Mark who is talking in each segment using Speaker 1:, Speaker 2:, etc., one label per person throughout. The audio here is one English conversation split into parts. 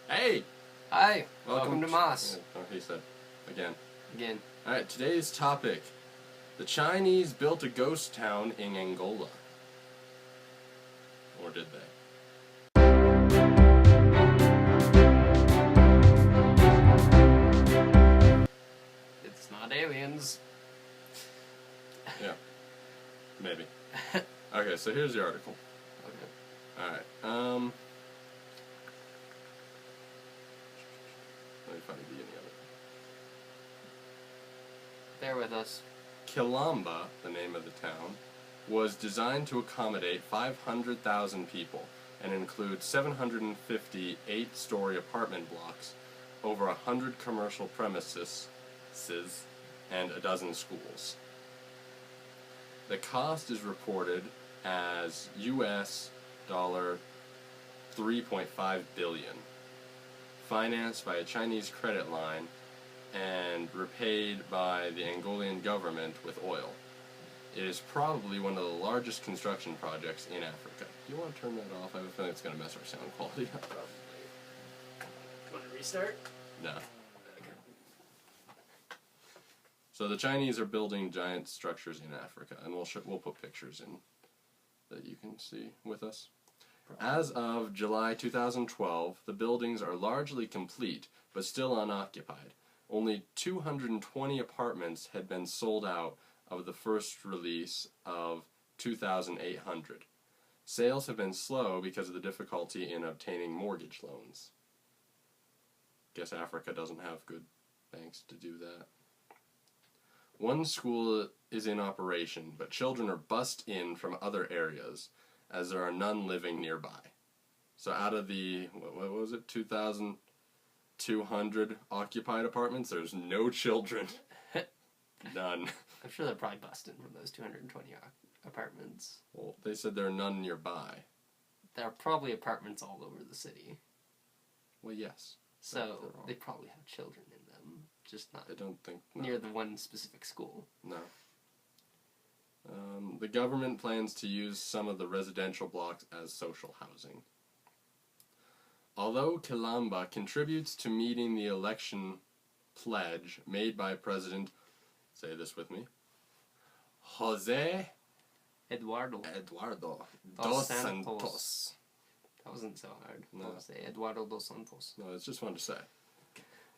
Speaker 1: Hey!
Speaker 2: Hi, welcome to Moss.
Speaker 1: Oh, he said. Again.
Speaker 2: Again.
Speaker 1: Alright, today's topic. The Chinese built a ghost town in Angola. Or did they?
Speaker 2: It's not aliens.
Speaker 1: Yeah. Maybe. Okay, so here's the article.
Speaker 2: Okay.
Speaker 1: Alright, let me find the beginning of it.
Speaker 2: Bear with us.
Speaker 1: Quilamba, the name of the town, was designed to accommodate 500,000 people and include 750 eight-story apartment blocks, over 100 commercial premises, and a dozen schools. The cost is reported as US $3.5 billion, financed by a Chinese credit line and repaid by the Angolan government with oil. It is probably one of the largest construction projects in Africa. Do you want to turn that off? I have a feeling it's going to mess our sound quality up.
Speaker 2: Probably. Want to restart?
Speaker 1: No. So the Chinese are building giant structures in Africa, and we'll put pictures in that you can see with us. As of July 2012, the buildings are largely complete, but still unoccupied. Only 220 apartments had been sold out of the first release of 2,800. Sales have been slow because of the difficulty in obtaining mortgage loans. Guess Africa doesn't have good banks to do that. One school is in operation, but children are bussed in from other areas, as there are none living nearby. So out of the, what was it, 2,200 occupied apartments, there's no children. None.
Speaker 2: I'm sure they're probably busting from those 220 apartments.
Speaker 1: Well, they said there are none nearby.
Speaker 2: There are probably apartments all over the city.
Speaker 1: Well, yes.
Speaker 2: So they probably have children in them, just not
Speaker 1: I don't think... No.
Speaker 2: near the one specific school.
Speaker 1: No. The government plans to use some of the residential blocks as social housing. Although Quilamba contributes to meeting the election pledge made by President, say this with me, José
Speaker 2: Eduardo
Speaker 1: dos Santos.
Speaker 2: That wasn't so hard.
Speaker 1: No.
Speaker 2: Say Eduardo dos Santos.
Speaker 1: No, it's just fun to say.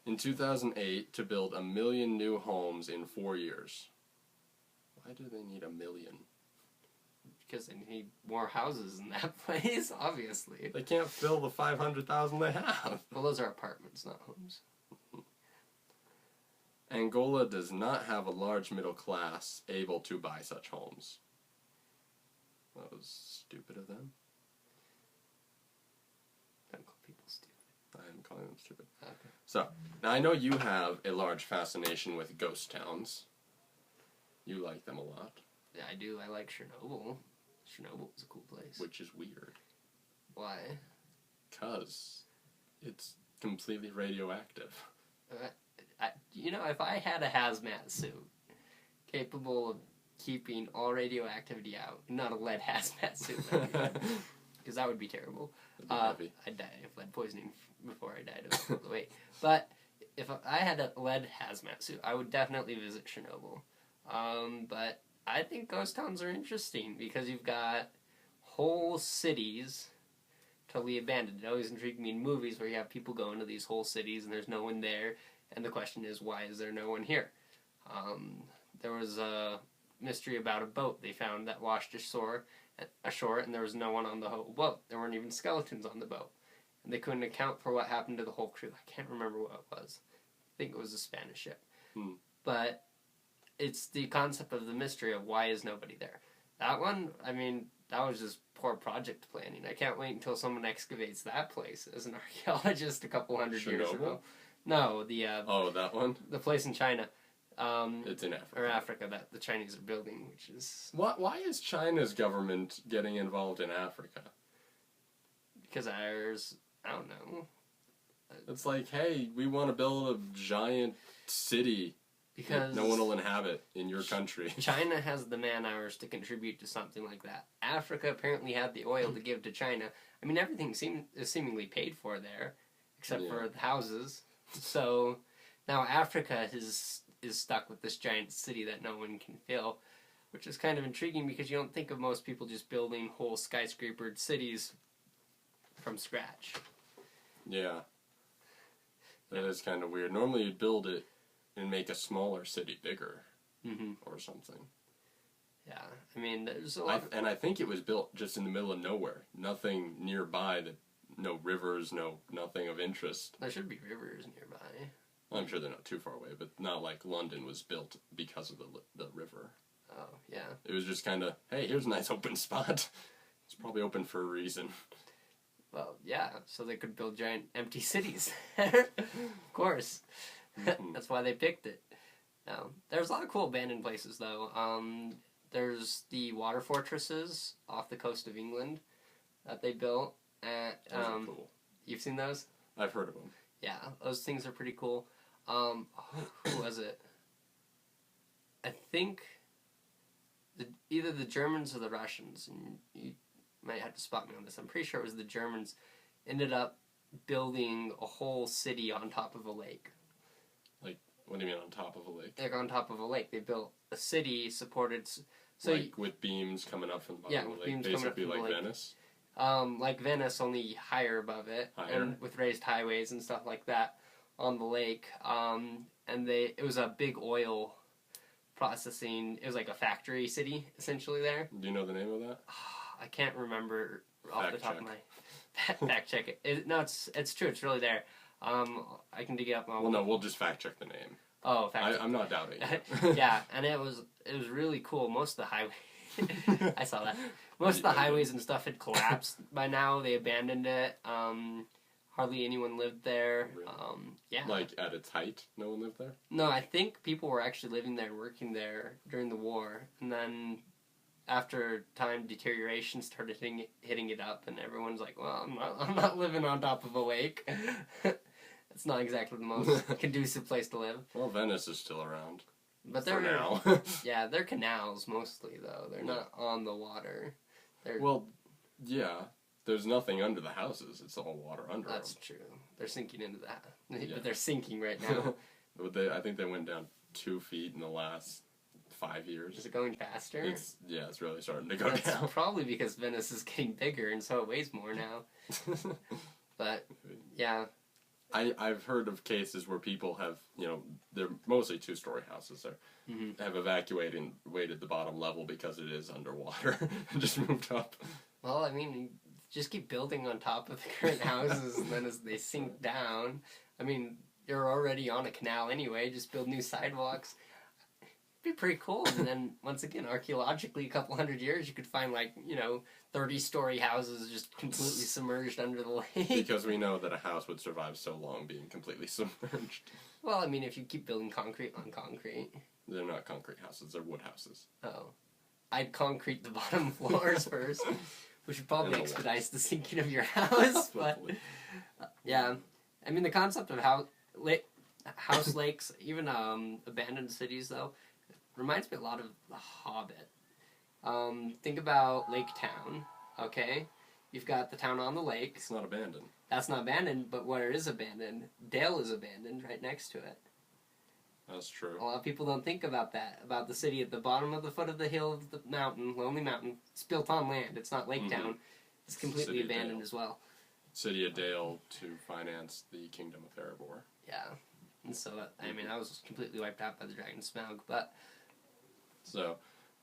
Speaker 1: In 2008, to build 1 million new homes in 4 years. Why do they need 1 million?
Speaker 2: Because they need more houses in that place, obviously.
Speaker 1: They can't fill the 500,000 they have.
Speaker 2: Well, those are apartments, not homes.
Speaker 1: Angola does not have a large middle class able to buy such homes. That was stupid of them.
Speaker 2: Don't call people stupid.
Speaker 1: I am calling them stupid.
Speaker 2: Okay.
Speaker 1: So, now I know you have a large fascination with ghost towns. You like them a lot.
Speaker 2: Yeah, I do. I like Chernobyl. Chernobyl is a cool place.
Speaker 1: Which is weird.
Speaker 2: Why?
Speaker 1: 'Cause it's completely radioactive.
Speaker 2: If I had a hazmat suit capable of keeping all radioactivity out, not a lead hazmat suit, because that would be terrible.
Speaker 1: Heavy.
Speaker 2: I'd die of lead poisoning before I died of the weight. But if I had a lead hazmat suit, I would definitely visit Chernobyl. But I think ghost towns are interesting because you've got whole cities totally abandoned. It always intrigued me in movies where you have people go into these whole cities and there's no one there, and the question is, why is there no one here? There was a mystery about a boat they found that washed ashore, and there was no one on the whole boat. There weren't even skeletons on the boat. And they couldn't account for what happened to the whole crew. I can't remember what it was. I think it was a Spanish ship. But it's the concept of the mystery of why is nobody there. That one, I mean, that was just poor project planning. I can't wait until someone excavates that place as an archaeologist a couple hundred years ago. No,
Speaker 1: that one?
Speaker 2: The place in China.
Speaker 1: It's in Africa.
Speaker 2: Or Africa that the Chinese are building, which is...
Speaker 1: Why is China's government getting involved in Africa?
Speaker 2: Because ours... I don't know.
Speaker 1: It's like, hey, we want to build a giant city
Speaker 2: Because
Speaker 1: no one will inhabit in your country.
Speaker 2: China has the man-hours to contribute to something like that. Africa apparently had the oil to give to China. I mean, everything is seemingly paid for there, except
Speaker 1: Yeah.
Speaker 2: for the houses. So now Africa is stuck with this giant city that no one can fill, which is kind of intriguing because you don't think of most people just building whole skyscrapered cities from scratch.
Speaker 1: Yeah. That is kind of weird. Normally you'd build it and make a smaller city bigger
Speaker 2: Mm-hmm.
Speaker 1: or something.
Speaker 2: Yeah, I mean, there's a lot.
Speaker 1: And I think it was built just in the middle of nowhere. Nothing nearby, no rivers, nothing of interest.
Speaker 2: There should be rivers nearby.
Speaker 1: I'm sure they're not too far away, but not like London was built because of the river.
Speaker 2: Oh, yeah.
Speaker 1: It was just kind of, hey, here's a nice open spot. It's probably open for a reason.
Speaker 2: Well, yeah, so they could build giant empty cities. Of course.
Speaker 1: Mhm.
Speaker 2: That's why they picked it. No, there's a lot of cool abandoned places, though. There's the water fortresses off the coast of England that they built.
Speaker 1: Those are cool.
Speaker 2: You've seen those?
Speaker 1: I've heard of them.
Speaker 2: Yeah, those things are pretty cool. Who was it? I think either the Germans or the Russians, and you might have to spot me on this. I'm pretty sure it was the Germans, ended up building a whole city on top of a lake.
Speaker 1: What do you mean on top of a lake?
Speaker 2: Like on top of a lake, they built a city supported. So
Speaker 1: like with beams coming up from the bottom
Speaker 2: Yeah,
Speaker 1: of
Speaker 2: with
Speaker 1: the lake,
Speaker 2: beams coming up
Speaker 1: basically
Speaker 2: from the
Speaker 1: like
Speaker 2: lake.
Speaker 1: Venice.
Speaker 2: like Venice, only higher above it,
Speaker 1: Higher.
Speaker 2: and with raised highways and stuff like that on the lake. And it was a big oil processing. It was like a factory city essentially there.
Speaker 1: Do you know the name of that?
Speaker 2: I can't remember off
Speaker 1: Fact
Speaker 2: the top
Speaker 1: check.
Speaker 2: of my fact check it. No, it's true. It's really there. I can dig it up.
Speaker 1: Well, no, we'll just fact check the name.
Speaker 2: Oh, fact check.
Speaker 1: I'm not doubting.
Speaker 2: Yeah, and it was really cool. Most of the highway, I saw that. Most of the highways and stuff had collapsed by now. They abandoned it. Hardly anyone lived there.
Speaker 1: Really?
Speaker 2: Yeah.
Speaker 1: Like at its height, no one lived there.
Speaker 2: No, I think people were actually living there, working there during the war, and then after time, deterioration started hitting it up, and everyone's like, "Well, I'm not living on top of a lake." It's not exactly the most conducive place to live.
Speaker 1: Well, Venice is still around
Speaker 2: But
Speaker 1: for now.
Speaker 2: yeah, they're canals mostly though. They're not on the water. They're,
Speaker 1: Well, yeah. There's nothing under the houses. It's all water under
Speaker 2: that's
Speaker 1: them.
Speaker 2: true. They're sinking into that.
Speaker 1: Yeah.
Speaker 2: But they're sinking right now.
Speaker 1: But I think they went down 2 feet in the last 5 years.
Speaker 2: Is it going faster?
Speaker 1: It's really starting to go
Speaker 2: That's
Speaker 1: down.
Speaker 2: probably because Venice is getting bigger and so it weighs more now. But yeah,
Speaker 1: I've heard of cases where people have, they're mostly 2-story houses there, have evacuated the bottom level because it is underwater and just moved up.
Speaker 2: well, I mean, you just keep building on top of the current houses, and then as they sink down, I mean, you're already on a canal anyway. Just build new sidewalks. It'd be pretty cool. And then once again, archaeologically, a couple hundred years, you could find 30-story houses just completely submerged under the lake.
Speaker 1: Because we know that a house would survive so long being completely submerged.
Speaker 2: Well, I mean, if you keep building concrete on concrete.
Speaker 1: They're not concrete houses, they're wood houses.
Speaker 2: Oh. I'd concrete the bottom floors first, which would probably
Speaker 1: And the
Speaker 2: expedite the sinking of your house. But
Speaker 1: Hopefully.
Speaker 2: yeah, I mean, the concept of house lakes, even abandoned cities, though, reminds me a lot of The Hobbit. Think about Lake Town, okay? You've got the town on the lake.
Speaker 1: It's not abandoned.
Speaker 2: That's not abandoned, but where it is abandoned, Dale is abandoned right next to it.
Speaker 1: That's true.
Speaker 2: A lot of people don't think about that, about the city at the bottom of the foot of the hill of the mountain, Lonely Mountain. It's built on land. It's not Lake Town. It's completely
Speaker 1: City of
Speaker 2: abandoned
Speaker 1: Dale.
Speaker 2: as well.
Speaker 1: City of Dale to finance the Kingdom of Erebor.
Speaker 2: Yeah. And so, I mean, I was completely wiped out by the Dragon Smaug, but
Speaker 1: So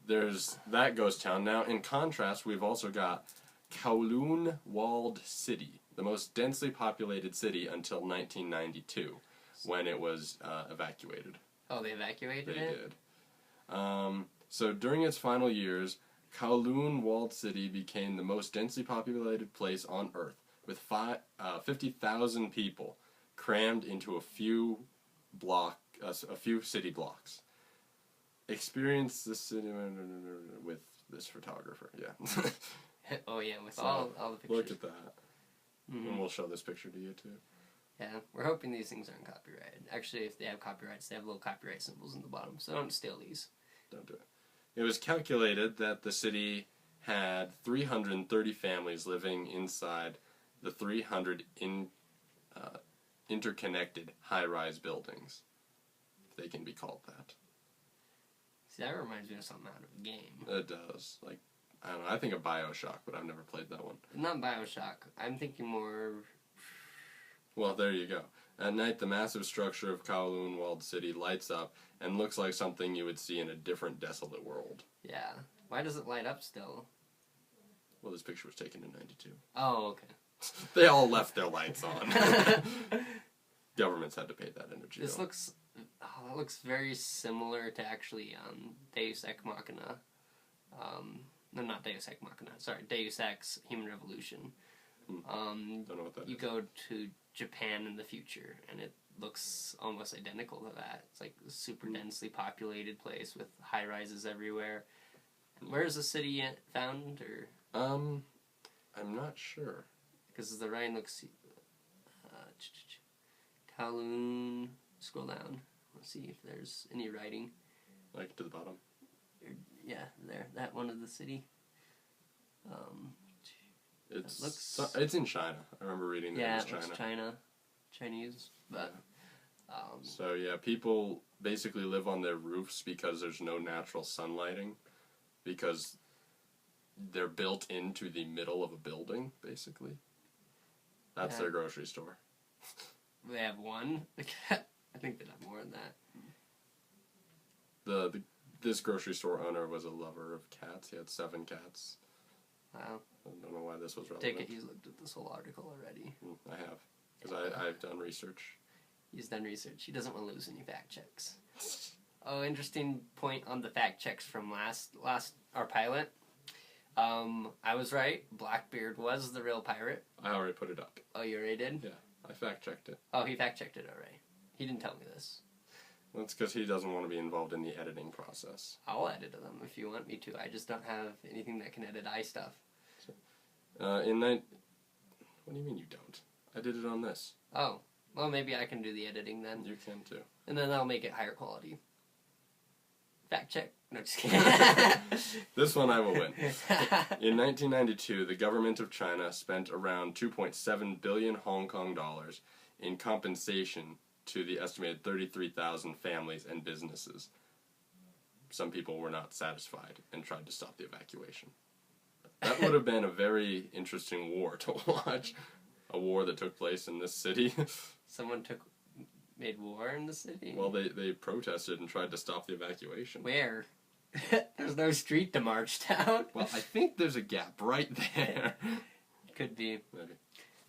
Speaker 1: there's that ghost town. Now, in contrast, we've also got Kowloon Walled City, the most densely populated city until 1992, when it was evacuated.
Speaker 2: oh, they evacuated
Speaker 1: They
Speaker 2: it?
Speaker 1: did. So during its final years, Kowloon Walled City became the most densely populated place on Earth, with 50,000 people crammed into a few city blocks. Experience the city with this photographer. Yeah.
Speaker 2: Oh, yeah, with
Speaker 1: So,
Speaker 2: all the pictures.
Speaker 1: Look at that.
Speaker 2: Mhm.
Speaker 1: And we'll show this picture to you too.
Speaker 2: Yeah, we're hoping these things aren't copyrighted. Actually, if they have copyrights, they have little copyright symbols in the bottom, so don't steal these.
Speaker 1: Don't do it. It was calculated that the city had 330 families living inside the 300 interconnected high-rise buildings, if they can be called that.
Speaker 2: See, that reminds me of something out of a game.
Speaker 1: It does. Like, I don't know, I think of BioShock, but I've never played that one.
Speaker 2: Not BioShock. I'm thinking more...
Speaker 1: Well, there you go. At night, the massive structure of Kowloon Walled City lights up and looks like something you would see in a different desolate world.
Speaker 2: Yeah. Why does it light up still?
Speaker 1: Well, this picture was taken in 92.
Speaker 2: Oh, okay.
Speaker 1: They all left their lights on. Governments had to pay that energy.
Speaker 2: This looks... Oh, that looks very similar to actually Deus Ex Machina. No, not Deus Ex Machina. Sorry, Deus Ex Human Revolution.
Speaker 1: Don't know what that
Speaker 2: you
Speaker 1: is.
Speaker 2: go to Japan in the future, and it looks almost identical to that. It's like a super densely populated place with high rises everywhere. Where is the city found, or?
Speaker 1: I'm not sure.
Speaker 2: Because the writing looks. Kowloon. Scroll down. Let's see if there's any writing.
Speaker 1: Like to the bottom.
Speaker 2: Yeah, there. That one of the city.
Speaker 1: It's in China. I remember reading that
Speaker 2: Yeah,
Speaker 1: it
Speaker 2: it
Speaker 1: was
Speaker 2: looks
Speaker 1: China.
Speaker 2: Chinese, but.
Speaker 1: So yeah, people basically live on their roofs because there's no natural sunlighting, because they're built into the middle of a building, basically. That's
Speaker 2: Yeah.
Speaker 1: their grocery store.
Speaker 2: They have one. I think they'd have more than that.
Speaker 1: This grocery store owner was a lover of cats. He had 7 cats.
Speaker 2: Wow.
Speaker 1: I don't know why this was relevant.
Speaker 2: Take it he's looked at this whole article already.
Speaker 1: I have, because I've done research.
Speaker 2: He's done research. He doesn't want to lose any fact checks. Oh, interesting point on the fact checks from last our pilot. I was right. Blackbeard was the real pirate.
Speaker 1: I already put it up.
Speaker 2: Oh, you already did?
Speaker 1: Yeah, I fact checked it.
Speaker 2: Oh, he fact checked it already. He didn't tell me this.
Speaker 1: That's because he doesn't want to be involved in the editing process.
Speaker 2: I'll edit them if you want me to. I just don't have anything that can edit stuff.
Speaker 1: What do you mean you don't? I did it on this.
Speaker 2: Oh, well, maybe I can do the editing then.
Speaker 1: You can too.
Speaker 2: And then I'll make it higher quality. Fact check. No, just kidding.
Speaker 1: This one I will win. In 1992, the government of China spent around 2.7 billion Hong Kong dollars in compensation to the estimated 33,000 families and businesses. Some people were not satisfied and tried to stop the evacuation. That would have been a very interesting war to watch. A war that took place in this city.
Speaker 2: Someone made war in the city?
Speaker 1: Well, they protested and tried to stop the evacuation.
Speaker 2: Where? There's no street to march down.
Speaker 1: Well, I think there's a gap right there.
Speaker 2: Could be.
Speaker 1: Maybe.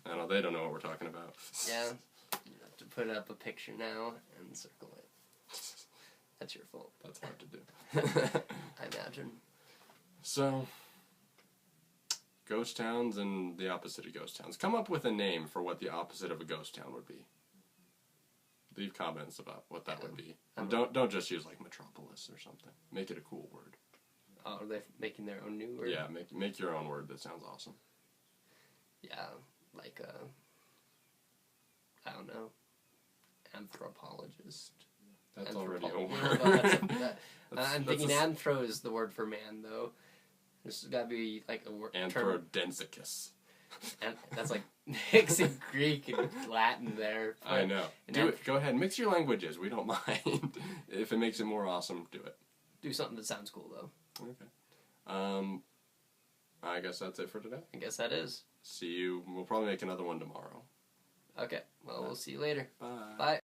Speaker 1: I don't know, they don't know what we're talking about.
Speaker 2: Yeah. You have to put up a picture now and circle it. That's your fault.
Speaker 1: That's hard to do.
Speaker 2: I imagine.
Speaker 1: So, ghost towns and the opposite of ghost towns. Come up with a name for what the opposite of a ghost town would be. Leave comments about what that would be. And don't just use like metropolis or something. Make it a cool word.
Speaker 2: Oh, are they making their own new word?
Speaker 1: Yeah, make your own word that sounds awesome.
Speaker 2: Yeah, like I don't know, anthropologist.
Speaker 1: That's already a
Speaker 2: Well,
Speaker 1: word.
Speaker 2: I'm thinking anthro is the word for man, though. This has got to be like a word.
Speaker 1: Anthrodensicus.
Speaker 2: And that's like mixing Greek and Latin there.
Speaker 1: I know. Do it. Go ahead. Mix your languages. We don't mind. If it makes it more awesome, do it.
Speaker 2: Do something that sounds cool, though.
Speaker 1: Okay. I guess that's it for today.
Speaker 2: I guess that is.
Speaker 1: See you. We'll probably make another one tomorrow.
Speaker 2: Okay. Well, we'll see you later.
Speaker 1: Bye.
Speaker 2: Bye.